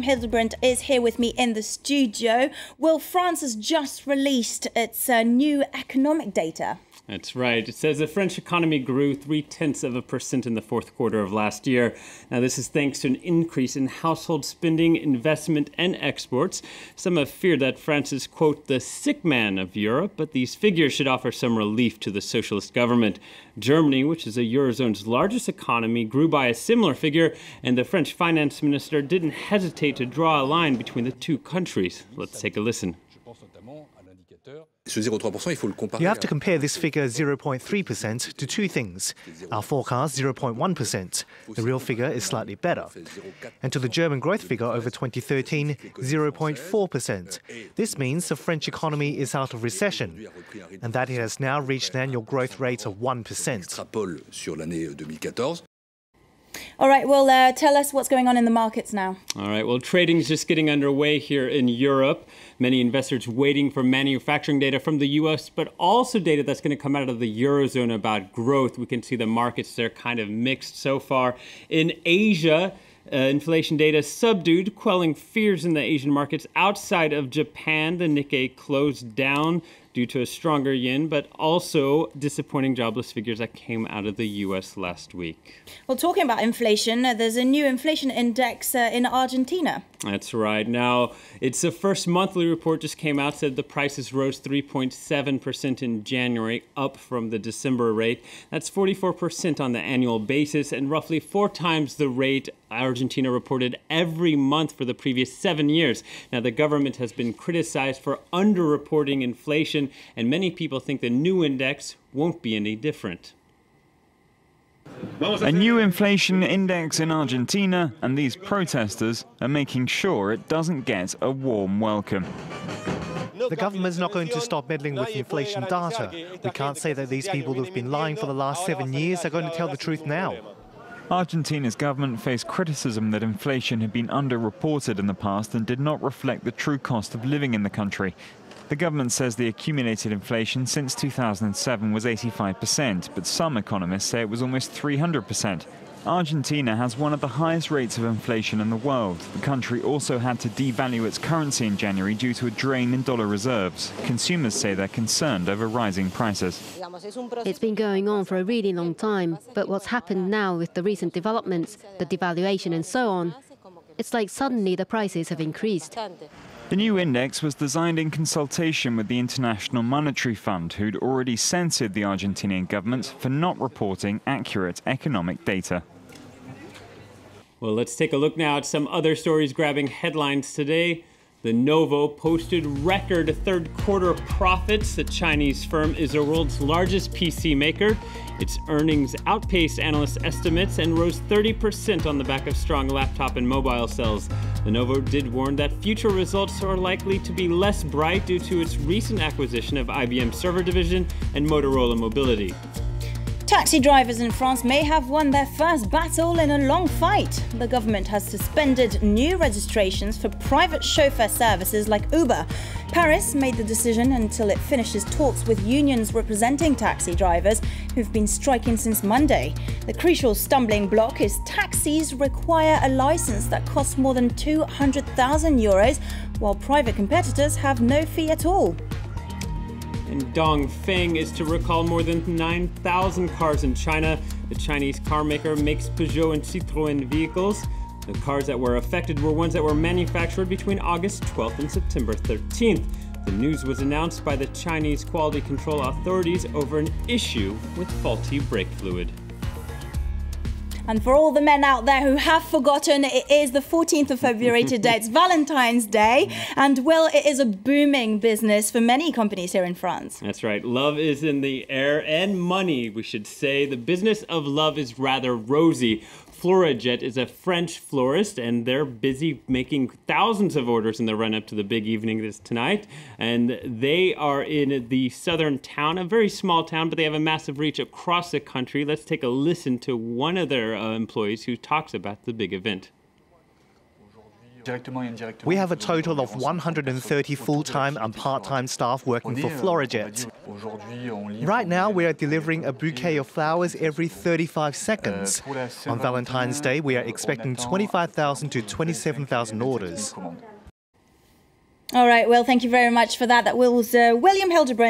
Hildebrand is here with me in the studio. Well, France has just released its new economic data. That's right. It says the French economy grew 0.3% in the fourth quarter of last year. Now, this is thanks to an increase in household spending, investment, and exports. Some have feared that France is, quote, the sick man of Europe, but these figures should offer some relief to the socialist government. Germany, which is the Eurozone's largest economy, grew by a similar figure, and the French finance minister didn't hesitate to draw a line between the two countries. Let's take a listen. You have to compare this figure 0.3% to two things. Our forecast 0.1%. The real figure is slightly better. And to the German growth figure over 2013, 0.4%. This means the French economy is out of recession and that it has now reached an annual growth rate of 1%. All right, well, tell us what's going on in the markets now. All right, well, trading's just getting underway here in Europe. Many investors waiting for manufacturing data from the U.S., but also data that's going to come out of the Eurozone about growth. We can see the markets, they're kind of mixed so far. In Asia, inflation data subdued, quelling fears in the Asian markets. Outside of Japan, the Nikkei closed down due to a stronger yen, but also disappointing jobless figures that came out of the U.S. last week. Well, talking about inflation, there's a new inflation index in Argentina. That's right. Now, it's the first monthly report just came out, said the prices rose 3.7% in January, up from the December rate. That's 44% on the annual basis and roughly 4 times the rate Argentina reported every month for the previous 7 years. Now, the government has been criticized for underreporting inflation, and many people think the new index won't be any different. A new inflation index in Argentina, and these protesters are making sure it doesn't get a warm welcome. The government's not going to stop meddling with inflation data. We can't say that these people who've been lying for the last 7 years are going to tell the truth now. Argentina's government faced criticism that inflation had been underreported in the past and did not reflect the true cost of living in the country. The government says the accumulated inflation since 2007 was 85%, but some economists say it was almost 300%. Argentina has one of the highest rates of inflation in the world. The country also had to devalue its currency in January due to a drain in dollar reserves. Consumers say they're concerned over rising prices. It's been going on for a really long time, but what's happened now with the recent developments, the devaluation and so on, it's like suddenly the prices have increased. The new index was designed in consultation with the International Monetary Fund, who'd already censored the Argentinian government for not reporting accurate economic data. Well, let's take a look now at some other stories grabbing headlines today. Lenovo posted record third quarter profits. The Chinese firm is the world's largest PC maker. Its earnings outpaced analyst estimates and rose 30% on the back of strong laptop and mobile sales. Lenovo did warn that future results are likely to be less bright due to its recent acquisition of IBM's server division and Motorola Mobility. Taxi drivers in France may have won their first battle in a long fight. The government has suspended new registrations for private chauffeur services like Uber. Paris made the decision until it finishes talks with unions representing taxi drivers who've been striking since Monday. The crucial stumbling block is taxis require a license that costs more than 200,000 euros, while private competitors have no fee at all. And Dongfeng is to recall more than 9,000 cars in China. The Chinese car maker makes Peugeot and Citroën vehicles. The cars that were affected were ones that were manufactured between August 12th and September 13th. The news was announced by the Chinese quality control authorities over an issue with faulty brake fluid. And for all the men out there who have forgotten, it is the 14th of February today. It's Valentine's Day. And, well, it is a booming business for many companies here in France. That's right. Love is in the air, and money, we should say. The business of love is rather rosy. Florajet is a French florist, and they're busy making thousands of orders in the run-up to the big evening tonight. And they are in the southern town, a very small town, but they have a massive reach across the country. Let's take a listen to one of their employees who talks about the big event. We have a total of 130 full-time and part-time staff working for Florajet. Right now, we are delivering a bouquet of flowers every 35 seconds. On Valentine's Day, we are expecting 25,000 to 27,000 orders. All right, well, thank you very much for that. That was William Hildebrand.